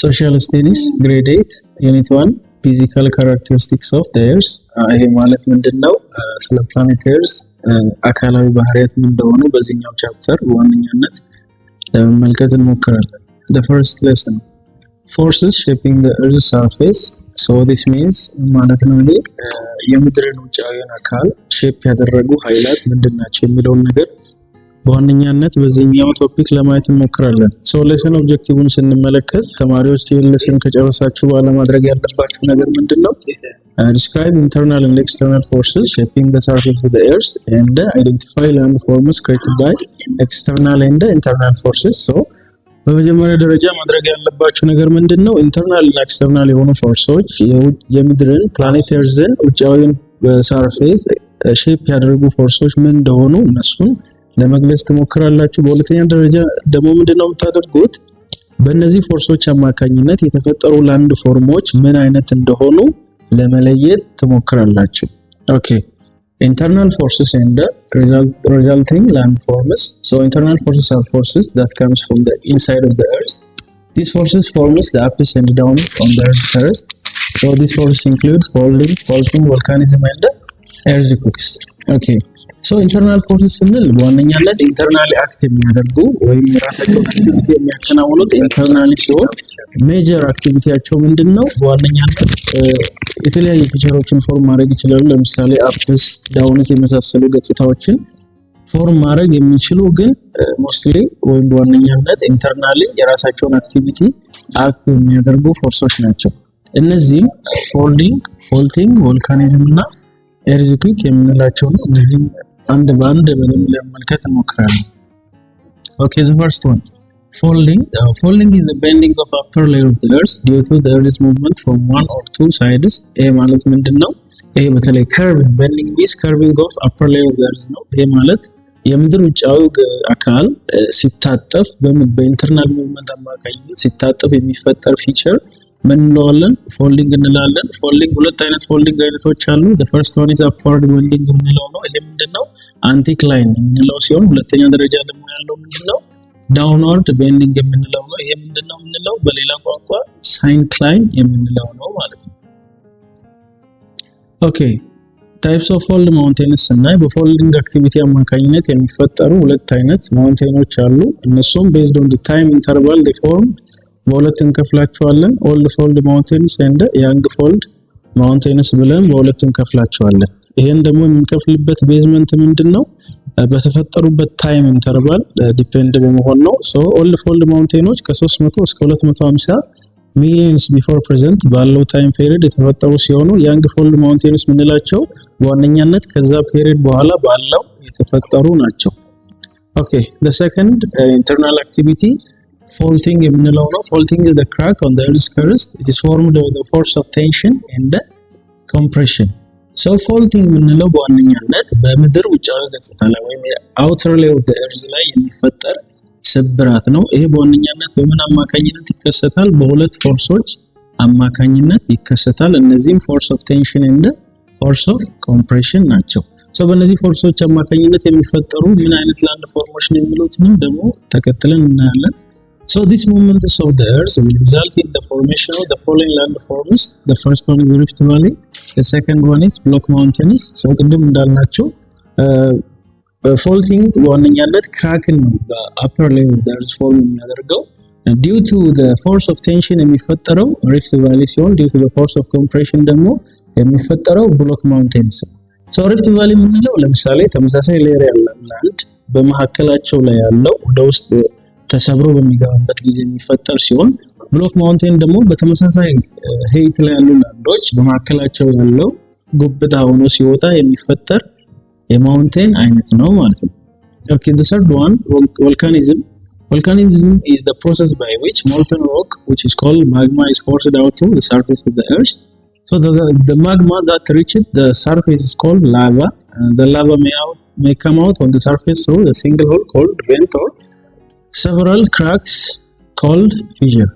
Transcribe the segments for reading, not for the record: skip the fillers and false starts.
Social Studies Grade 8 Unit 1 Physical Characteristics of the Earth ይሄ ማለት ምንድነው? ስለ planet Earth አካላዊ ባህሪያት ምን እንደሆኑ በዚህኛው ቻፕተር በዋነኛነት ለመመልከት እንሞክራለን። The first lesson Forces shaping the Earth's surface. So this means ማለት ነው ይሄ የምድርን ውጫዊውን አካል ሼፕ ያደረጉ ኃይላት ምንድናቸው የሚለውን ነገር በዋነኛነት በዚህኛው ቶፒክ ለማየት እንሞክራለን። ሶ ሌሰን ኦብጀክቲቭን ስንመለከት ተማሪዎች ይህን ሌሰን ከጨረሳችሁ በኋላ ማድረግ ያለባችሁ ነገር ምንድነው? Describe internal and external forces shaping the surface of the earth and identify landforms created by external and internal forces. So በመጀመሪያ ደረጃ ማድረግ ያለባችሁ ነገር ምንድነው? ኢንተርናል እና ኤክስተርናል የሆኑ ፎርሶች የምድርን ፕላኔት ኤርዝን ውጫዊውን ሰርፌስ ሼፕ ያደርጉ ፎርሶች ምን እንደሆኑ እነሱን ለመግለጽ ትሞክራላችሁ። በሁለተኛ ደረጃ ደግሞ ምንድነው የምታደርጉት? በእነዚህ ፎርሶች አማካኝነት የተፈጠሩ ላንድ ፎርሞች ምን አይነት እንደሆኑ ለመለየት ትሞክራላችሁ። ኦኬ internal forces and the resulting landforms. So internal forces are forces that comes from the inside of the earth. These forces forms the ups and downs on the earth. So these forces include folding, faulting, volcanism and earthquakes. Okay. So internal forces ስንል በዋነኛነት ኢንተርናሊ አክት የሚያደርጉ ወይም የራሳቸውን አክቲቪቲ የሚያከናውኑት ኢንተርናሊ ሲሆን ሜጀር አክቲቪቲያቸው ምንድነው? በዋነኛነት የተለያዩ ፊቸሮችን ፎርም ማድረግ ይችላሉ። ለምሳሌ አፕስ ዳውንስ የመሳሰሉ ገጽታዎችን ፎርም ማድረግ የሚችሉ ግን ሞስትሊ ወይም በዋነኛነት ኢንተርናሊ የራሳቸውን አክቲቪቲ አክት የሚያደርጉ ፎርሶች ናቸው። እነዚህም ፎልዲንግ፣ ፎልቲንግ፣ ቮልካኒዝም እና ኤርዝኩዊክ የምንላቸው ነው። እነዚህም አንድ በአንድ በደንብ ለመመልከት እንሞክራለን። Okay, the first one. Folding is the bending of upper layer of the earth due to the earth's movement from one or two sides. ይሄ ማለት ምንድነው? ይሄ በተለይ curving, bending means curving of upper layer of the earth ነው። ይሄ ማለት የምድር ውጫዊ አካል ሲታጠፍ በኢንተርናል ሙቭመንት አማካኝነት ሲታጠፍ የሚፈጠር ፊቸር ምን እንለዋለን? ፎልዲንግ እንላለን። ፎልዲንግ ሁለት አይነት ፎልዲንግ አይነቶች አሉ። the first one is upward bending የምንለው ነው። ይሄ ምንድነው? አንቲክላይን የምንለው ሲሆን ሁለተኛ ደረጃ ደግሞ ያለው ምንድነው? ዳውንዋርድ ቤንዲንግ የምንለው ነው። ይሄ ምንድነው የምንለው? በሌላ ቋንቋ ሳይንክላይን የምንለው ነው ማለት ነው። ኦኬ ታይፕስ ኦፍ ፎልድ ማውንቴንስ እና በፎልዲንግ አክቲቪቲ አማካኝነት የሚፈጠሩ ሁለት አይነት ማውንቴኖች አሉ። እነሱም based on the time interval they form በሁለት እንከፍላቸዋለን። ኦልድ ፎልድ ማውንቴንስ ኤንድ ያንግ ፎልድ ማውንቴንስ ብለን በሁለት እንከፍላቸዋለን። ይሄን ደግሞ የምንከፍልበት ቤዝመንት ምንድነው? በተፈጠሩበት ታይም ኢንተርቫል ዲፔንድ በመሆን ነው። ሶ ኦልድ ፎልድ ማውንቴኖች ከ300 እስከ 250 ሚሊየንስ ቢፎር ፕሬዘንት ባለው ታይም ፔሪድ የተፈጠሩ ሲሆኑ ያንግ ፎልድ ማውንቴንስ የምንላቸው በዋነኛነት ከዛ ፔሪድ በኋላ ባለው የተፈጠሩ ናቸው። ኦኬ the second internal activity faulting የምንለው ነው። faulting is the crack on the earth's crust. It is formed by the force of tension and compression. So faulting የምንለው በዋነኛነት በምድር ውጫዊ ገጽታ ላይ ወይም outer layer of the earth ላይ የሚፈጠር ስብራት ነው። ይሄ በዋነኛነት በምን አማካኝነት ይከሰታል? በሁለት ፎርሶች አማካኝነት ይከሰታል። እነዚህም force of tension and force of compression ናቸው። ሶ በእነዚህ ፎርሶች አማካኝነት የሚፈጠሩ ምን አይነት ላንድ ፎርሞች ነው የሚሉትንም ደግሞ ተከትለን እናያለን። So this movement of the earth will result in the formation of the following landforms. The first one is Rift Valley, the second one is Block Mountains. So ቅድም እንዳልናቸው faulting በዋነኛነት ክራክን ነው በupper layer of the earth form የሚያደርገው። due to the force of tension የሚፈጠረው Rift Valley ሲሆን due to the force of compression ደግሞ የሚፈጠረው Block Mountains። So Rift Valley የምንለው ለምሳሌ ተመሳሳይ ሌየር ያለው ላንድ በመካከላቸው ላይ ያለው ወደ ውስጥ ተሰብሮ በሚገባበት ጊዜ የሚፈጠር ሲሆን ብሎክ ማውንቴን ደግሞ በተመሳሳይ ሄይት ላይ ያሉ ላንዶች በመካከላቸው ያለው ጉብታ ሆኖ ሲወጣ የሚፈጠር የማውንቴን አይነት ነው ማለት ነው። Okay, the third one, volcanism. Volcanism is the process by which molten rock, which is called magma, is forced out to the surface of the earth. So the magma that reaches the surface is called lava. The lava may come out on the surface through a single hole called vent or several cracks called fissure.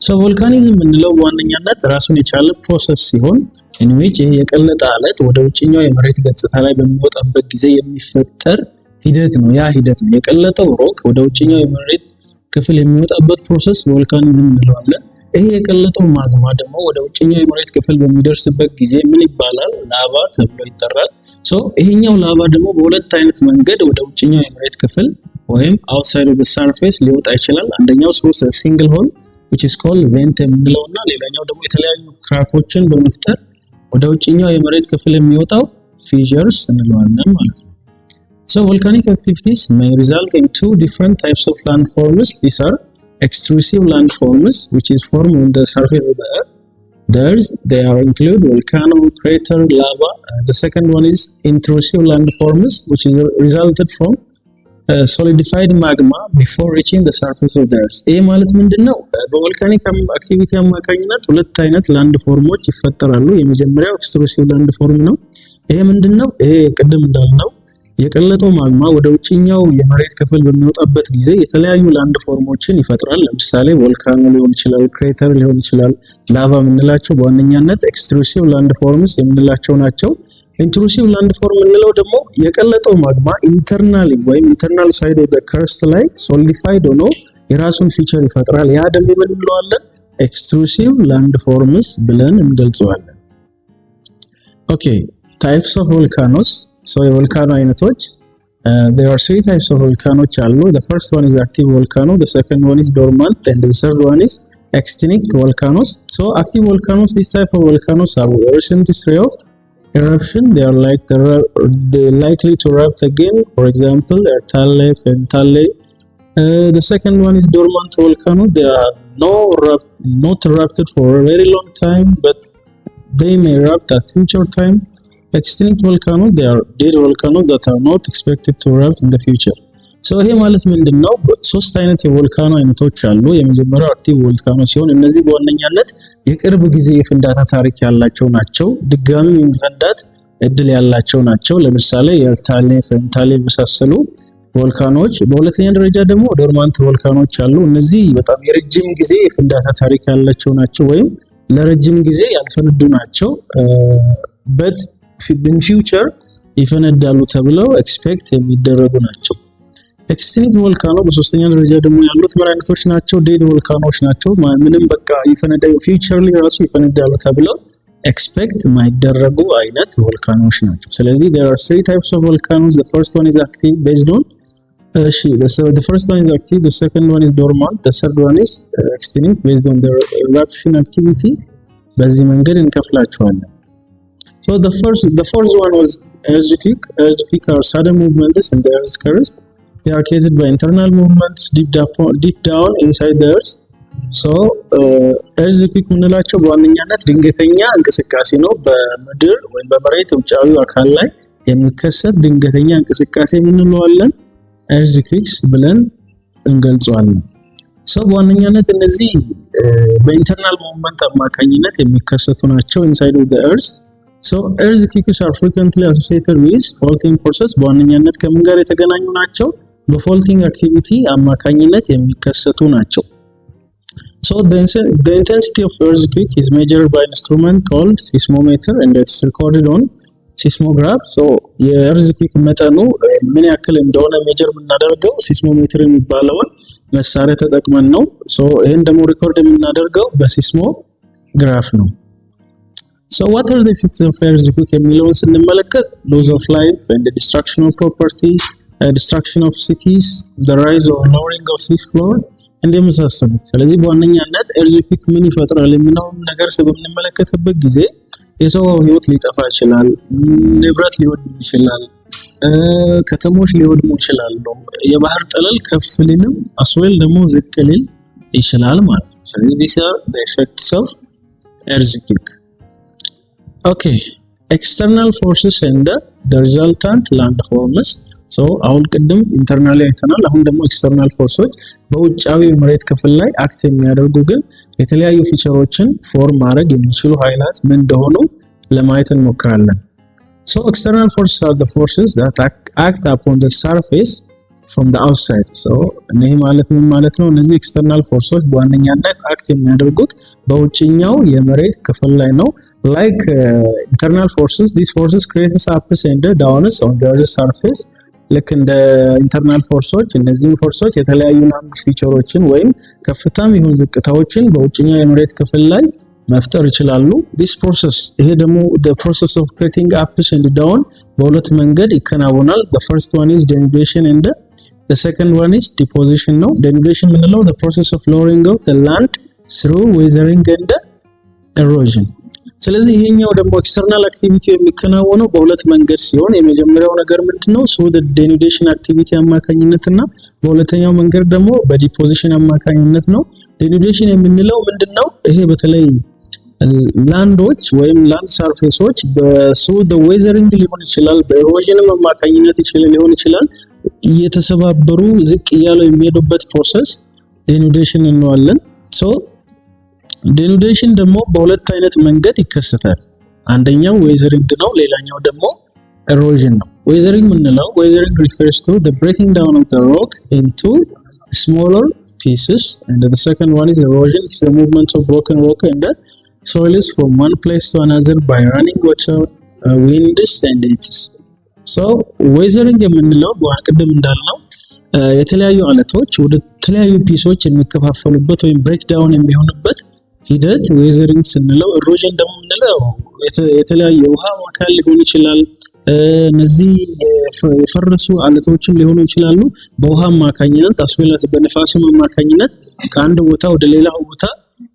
So volcanism የምንለው በዋነኛነት ራሱን የቻለ ፕሮሰስ ሲሆን in which የቀለጠ አለት ወደ ውጭኛው የመሬት ገጽታ ላይ በሚወጣበት ጊዜ የሚፈጠር ሂደት ነው። ያ ሂደት ነው የቀለጠው ሮክ ወደ ውጭኛው የመሬት ክፍል የሚወጣበት ፕሮሰስ ቮልካኒዝም እንለዋለን። ይሄ የቀለጠው ማግማ ደግሞ ወደ ውጭኛው የመሬት ክፍል በሚደርስበት ጊዜ ምን ይባላል? ላቫ ተብሎ ይጠራል። ይሄኛው ላቫ ደግሞ በሁለት አይነት መንገድ ወደ ውጭኛው የመሬት ክፍል ወይም outside of the surface ሊወጣ ይችላል። አንደኛው through a single hole which is called vent የምንለውና ሌላኛው ደግሞ የተለያዩ ክራኮችን በመፍጠር ወደ ውጭኛው የመሬት ክፍል የሚወጣው fissures እንለዋለን ማለት ነው። Volcanic activities may result in two different types of landforms. These are extrusive landforms, which is formed on the surface of the earth. They include volcano, crater, lava. The second one is intrusive landforms, which is resulted from solidified magma before reaching the surface of the earth. ይህ ማለት ምንድነው? በቮልካኒክ አክቲቪቲ አማካኝነት ሁለት አይነት ላንድ ፎርሞች ይፈጠራሉ። የመጀመሪያው ኤክስትሩሲቭ ላንድ ፎርም ነው። ይሄ ምንድነው? ይሄ ቅድም እንዳልነው የቀለጠው ማግማ ወደ ውጭኛው የመሬት ክፍል በሚወጣበት ጊዜ የተለያዩ ላንድ ፎርሞችን ይፈጥራል። ለምሳሌ ቮልካኖ ሊሆን ይችላል፣ ክሬተር ሊሆን ይችላል፣ ላቫ የምንላቸው በዋነኛነት ኤክስትሩሲቭ ላንድ ፎርምስ የምንላቸው ናቸው። ኢንትሩሲቭ ላንድ ፎርም የምንለው ደግሞ የቀለጠው ማግማ ኢንተርናሊ ወይም ኢንተርናል ሳይድ ኦፍ ዘ ከርስት ላይ ሶሊዲፋይድ ሆኖ የራሱን ፊቸር ይፈጥራል። ያ ደግሞ ምን እንለዋለን? ኤክስትሩሲቭ ላንድ ፎርምስ ብለን እንገልጸዋለን። ኦኬ ታይፕስ ኦፍ ቮልካኖስ የቮልካኖ አይነቶች there are three types of volcanoes አሉ። The first one is active volcano, the second one is dormant, and the third one is extinct volcanoes. Active volcanoes, this type of volcanoes are recent history of eruption. They are likely to erupt again. For example, Ertalle, Fentalle. The second one is dormant volcano. They are not erupted for a very long time, but they may erupt at future time. Extinct volcano, they are dead volcanoes that are not expected to erupt in the future. ይሄ ማለት ምንድነው? ሶስት አይነት የቮልካኖ አይነቶች አሉ። የመጀመሪያው አክቲቭ ቮልካኖ ሲሆን እነዚህ በዋነኛነት የቅርብ ጊዜ የፍንዳታ ታሪክ ያላቸው ናቸው። ድጋሚ የመፈንዳት እድል ያላቸው ናቸው። ለምሳሌ የኤርታሌ፣ ፈንታሌ የመሳሰሉ ቮልካኖች። በሁለተኛ ደረጃ ደግሞ ዶርማንት ቮልካኖች አሉ። እነዚህ በጣም የረጅም ጊዜ የፍንዳታ ታሪክ ያላቸው ናቸው ወይም ለረጅም ጊዜ ያልፈነዱ ናቸው። but in future ይፈነዳሉ ተብለው ኤክስፔክት የሚደረጉ ናቸው። ኤክስቲንክት ቮልካኖ በሶስተኛ ደረጃ ደግሞ ያሉት ምን አይነቶች ናቸው? ዴድ ቮልካኖች ናቸው። ምንም በቃ ይፈነዳሉ ፊውቸርሊ ራሱ ይፈነዳሉ ተብለው ኤክስፔክት የማይደረጉ አይነት ቮልካኖች ናቸው። ስለዚህ there are three types of volcanoes. The first one is active based on the first one is active, the second one is dormant, the third one is extinct based on their eruption activity. በዚህ መንገድ እንከፍላቸዋለን። The first one was earthquake. Earthquake are sudden movements in the earth's crust. They are caused by internal movements deep down inside the earth. earthquake የምንላቸው በዋነኛነት ድንገተኛ እንቅስቃሴ ነው። በምድር ወይም በመሬት ውጫዊ አካል ላይ የሚከሰት ድንገተኛ እንቅስቃሴ የምንለዋለን earthquakes ብለን እንገልጸዋለን። በዋነኛነት እነዚህ በኢንተርናል ሙቭመንት አማካኝነት የሚከሰቱ ናቸው inside of the earth. earthquakes are frequently associated with faulting process. በዋነኛነት ከምን ጋር የተገናኙ ናቸው? በፎልቲንግ አክቲቪቲ አማካኝነት የሚከሰቱ ናቸው። The intensity of earthquake is measured by an instrument called seismometer and it's recorded on seismograph. የኤርዝኩክ መጠኑ ምን ያክል እንደሆነ ሜጀር የምናደርገው ሲስሞሜትር የሚባለውን መሳሪያ ተጠቅመን ነው። ይሄን ደግሞ ሪኮርድ የምናደርገው በሲስሞግራፍ ነው። what are the effects of earthquake የሚለውን ስንመለከት loss of life and the destruction of property, destruction of cities, the rise or lowering of sea floor and የመሳሰሉት። ስለዚህ በዋነኛነት earthquake ምን ይፈጥራል የሚለውን ነገር በምንመለከትበት ጊዜ የሰው ህይወት ሊጠፋ ይችላል፣ ንብረት ሊወድም ይችላል፣ ከተሞች ሊወድሙ ይችላሉ፣ የባህር ጠለል ከፍ ሊልም አስዌል ደግሞ ዝቅ ሊል ይችላል ማለት ነው። ስለዚህ these are the effects of earthquake. Okay, external forces and the resultant landforms. አሁን ቅድም ኢንተርናሊ አይተናል። አሁን ደግሞ ኤክስተርናል ፎርሶች በውጫዊ መሬት ክፍል ላይ አክት የሚያደርጉ ግን የተለያዩ ፊቸሮችን ፎርም ማድረግ የሚችሉ ኃይላት ምን እንደሆኑ ለማየት እንሞክራለን። external forces are the forces that act upon the surface from the outside. እነዚህ ማለት ምን ማለት ነው? እነዚህ ኤክስተርናል ፎርሶች በዋነኛነት አክት የሚያደርጉት በውጭኛው የመሬት ክፍል ላይ ነው። Like internal forces, these forces create ups and downs on the earth's surface. ልክ እንደ ኢንተርናል ፎርሶች እነዚህም ፎርሶች የተለያዩ ላንድ ፊቸሮችን ወይም ከፍታም ይሁን ዝቅታዎችን በውጭኛው የመሬት ክፍል ላይ መፍጠር ይችላሉ። this process ይሄ ደግሞ the process of creating ups and down በሁለት መንገድ ይከናወናል። the first one is denudation and the second one is deposition ነው። denudation ምንለው the process of lowering of the land through weathering and erosion። ስለዚህ ይሄኛው ደግሞ ኤክስተርናል አክቲቪቲ የሚከናወነው በሁለት መንገድ ሲሆን የመጀመሪያው ነገር ምንድነው through the denudation activity አማካኝነትና በሁለተኛው መንገድ ደግሞ በዲፖዚሽን አማካኝነት ነው። denudation የምንለው ምንድነው? ይሄ በተለይ ላንዶች ወይም ላንድ ሰርፌሶች through the weathering ሊሆን ይችላል፣ በኤሮዥንም አማካኝነት ሊሆን ይችላል እየተሰባበሩ ዝቅ እያሉ የሚሄዱበት ፕሮሰስ denudation እንለዋለን። denudation ደግሞ በሁለት አይነት መንገድ ይከሰታል። አንደኛው weathering ነው፣ ሌላኛው ደግሞ erosion ነው። weathering ምንለው weathering refers to the breaking down of the rock into smaller pieces and the second one is erosion. It's the movement of broken rock and the soils from one place to another by running water, winds and heats. So weathering የምንለው በቅድም እንዳልነው የተለያዩ አለቶች ወደ ተለያዩ ፒሶች የሚከፋፈሉበት ወይም ብሬክ ዳውን የሚሆንበት ሂደት weathering ስንለው። erosion ደግሞ ምንለው የተለያዩ ውሃ አካል ሊሆን ይችላል፣ እነዚህ የፈረሱ አለቶችን ሊሆኑ ይችላሉ በውሃ አማካኝነት አስፈላጊ በነፋስ አማካኝነት ከአንድ ቦታ ወደ ሌላ ቦታ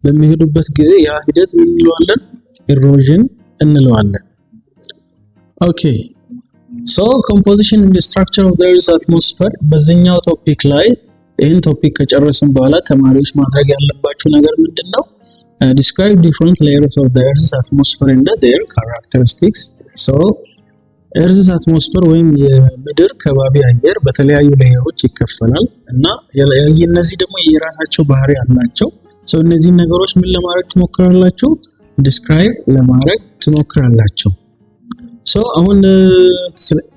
በሚሄዱበት ጊዜ ያ ሂደት ምን እንለዋለን? erosion እንለዋለን። Okay, so composition and the structure of the Earth's atmosphere በዚህኛው ቶፒክ ላይ ይህን ቶፒክ ከጨረስን በኋላ ተማሪዎች ማድረግ ያለባቸው ነገር ምንድነው? Describe different layers of the Earth's atmosphere and their characteristics. So Earth's atmosphere ወይም የምድር ከባቢ አየር በተለያዩ ሌየሮች ይከፈላል እና እነዚህ ደግሞ የራሳቸው ባህሪ አላቸው። እነዚህ ነገሮች ምን ለማድረግ ትሞክራላችሁ? ዲስክራይብ ለማድረግ ትሞክራላችሁ። አሁን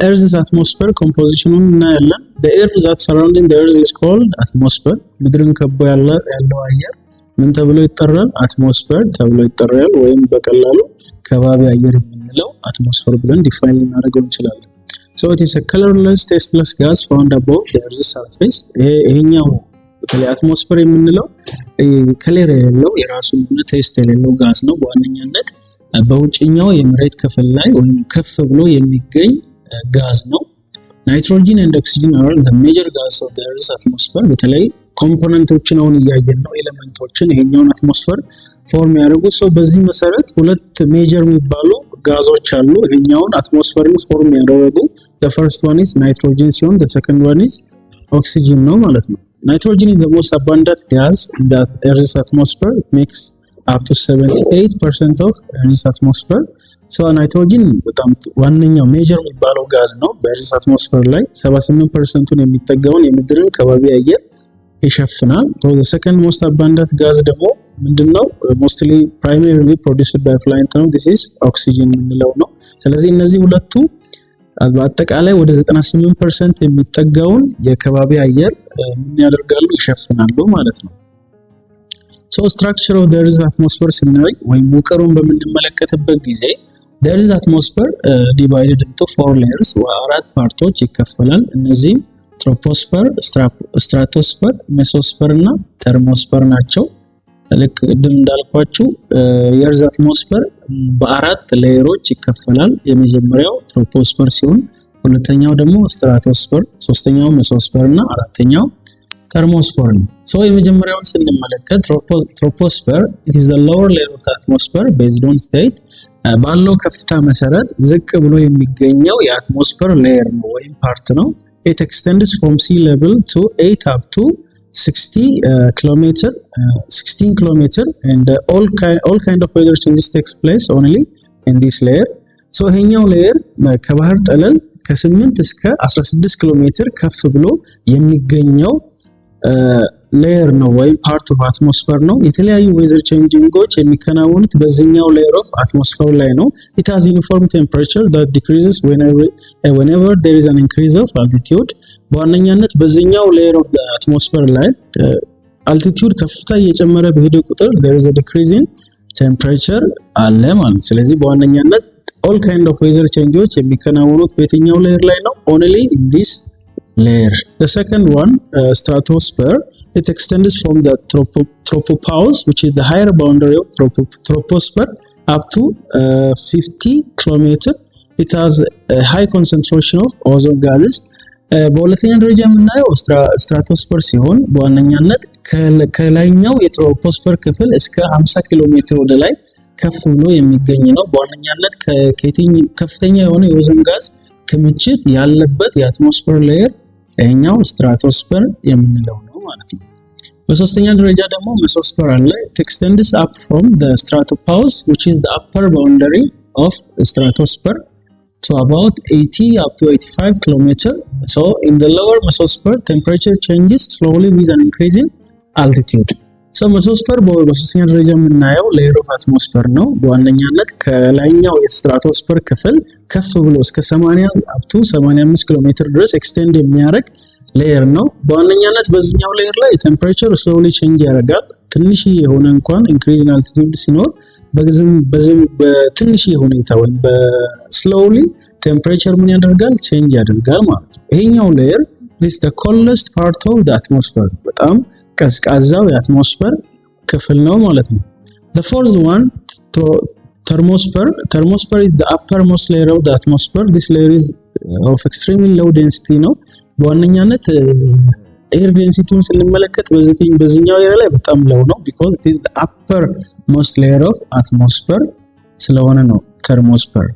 Earth's atmosphere composition እናያለን። The air that surrounding the Earth is called atmosphere. ምድርን ከቦ ያለው አየር ምን ተብሎ ይጠራል? አትሞስፌር ተብሎ ይጠራል። ወይም በቀላሉ ከባቢ አየር የምንለው አትሞስፌር ብለን ዲፋይን ልናደርገው እንችላለን። it is a colorless tasteless gas found above the Earth's surface. ይሄኛው በተለይ አትሞስፌር የምንለው ከለር የሌለው የራሱ ቴስት የሌለው ጋዝ ነው። በዋነኛነት በውጭኛው የመሬት ክፍል ላይ ወይም ከፍ ብሎ የሚገኝ ጋዝ ነው። ናይትሮጂን and oxygen are the major gases of the Earth's atmosphere. በተለይ ኮምፖነንቶችን አሁን እያየን ነው፣ ኤሌመንቶችን ይሄኛውን አትሞስፌር ፎርም ያደርጉት። በዚህ መሰረት ሁለት ሜጀር የሚባሉ ጋዞች አሉ ይሄኛውን አትሞስፌርን ፎርም ያደረጉ። the first one is nitrogen ሲሆን the second one is oxygen ነው ማለት ነው። nitrogen is the most abundant gas in the Earth's atmosphere. It makes up to 78% of Earth's atmosphere. ናይትሮጂን በጣም ዋነኛው ሜጀር የሚባለው ጋዝ ነው። በኤርዝ አትሞስፌር ላይ 78%ን የሚጠጋውን የምድርን ከባቢ አየር ይሸፍናል። the second most abundant gas ደግሞ ምንድነው? mostly primarily produced by plant ነው። this is oxygen የምንለው ነው። ስለዚህ እነዚህ ሁለቱ በአጠቃላይ ወደ 98% የሚጠጋውን የከባቢ አየር ምን ያደርጋሉ? ይሸፍናሉ ማለት ነው። structure of the Earth's atmosphere ስናይ ወይም ሙቀሩን በምንመለከትበት ጊዜ the Earth's atmosphere divided into 4 layers አራት ፓርቶች ይከፈላል። እነዚህም ትሮፖስፌር፣ ስትራቶስፌር፣ ሜሶስፌር እና ተርሞስፌር ናቸው። ልክ ቅድም እንዳልኳችሁ የእርዝ አትሞስፌር በአራት ሌየሮች ይከፈላል። የመጀመሪያው ትሮፖስፌር ሲሆን ሁለተኛው ደግሞ ስትራቶስፌር፣ ሶስተኛው ሜሶስፌር እና አራተኛው ተርሞስፌር ነው። የመጀመሪያውን ስንመለከት ትሮፖስፌር it is the lower layer of the atmosphere based on state ባለው ከፍታ መሰረት ዝቅ ብሎ የሚገኘው የአትሞስፌር ሌየር ነው ወይም ፓርት ነው። it extends from sea level to 8 up to 16 kilometer and all kind of weather changes takes place only in this layer. ይሄኛው ሌየር ከባህር ጠለል ከ8 እስከ 16 ኪሎ ሜትር ከፍ ብሎ የሚገኘው ሌየር ነው ወይም ፓርት ኦፍ አትሞስፌር ነው። የተለያዩ ዌዘር ቼንጂንጎች የሚከናወኑት በዚህኛው ሌየር ኦፍ አትሞስፌር ላይ ነው። it has uniform temperature that decreases whenever there is an increase of altitude. በዋነኛነት በዚህኛው ሌየር ኦፍ አትሞስፌር ላይ አልቲቲዩድ ከፍታ እየጨመረ በሄደ ቁጥር there is a decrease in temperature አለ ማለት። ስለዚህ በዋነኛነት all kind of weather changes የሚከናወኑት በየትኛው ሌየር ላይ ነው? only in this layer. The second one, stratosphere, it extends from the tropopause, which is the higher boundary of troposphere, up to 50 kilometers. It has a high concentration of ozone gases. በሁለተኛ ደረጃ የምናየው ስትራቶስፈር ሲሆን በዋነኛነት ከላይኛው የትሮፖስፈር ክፍል እስከ 50 ኪሎ ሜትር ወደ ላይ ከፍ ብሎ የሚገኝ ነው። በዋነኛነት ከፍተኛ የሆነ የኦዞን ጋዝ ክምችት ያለበት የአትሞስፌር ሌየር ላይኛው ስትራቶስፈር የምንለው ነው ማለት ነው። በሶስተኛ ደረጃ ደግሞ ሜሶስፌር አለ። It extends up from the stratopause, which is the upper boundary of the stratosphere, to about 80 up to 85 kilometers. So in the lower mesosphere, temperature changes slowly with an increase in altitude. So mesosphere በሶስተኛ ደረጃ የምናየው ሌየር ኦፍ አትሞስፌር ነው። በዋነኛነት ከላይኛው የስትራቶስፌር ክፍል ከፍ ብሎ እስከ 80 up to 85 ኪሎ ሜትር ድረስ ኤክስቴንድ የሚያደርግ ሌየር ነው። በዋነኛነት በዚህኛው ሌየር ላይ ቴምፕሬቸር ስሎሊ ቼንጅ ያደርጋል። ትንሽ የሆነ እንኳን ኢንክሪዝ ኢን አልቲቲዩድ ሲኖር በትንሽ ሁኔታ ወይም በስሎሊ ቴምፕሬቸር ምን ያደርጋል? ቼንጅ ያደርጋል ማለት ነው። ይሄኛው ሌየር this the coldest part of the atmosphere በጣም ቀዝቃዛው የአትሞስፌር ክፍል ነው ማለት ነው። The fourth one, thermosphere. Thermosphere is the uppermost layer of the atmosphere. This layer is of extremely low density ነው። በዋነኛነት ኤር ዴንሲቲውን ስንመለከት በዚህኛው ኤሪያ ላይ በጣም ሎው ነው because it is the uppermost layer of atmosphere ስለሆነ ነው thermosphere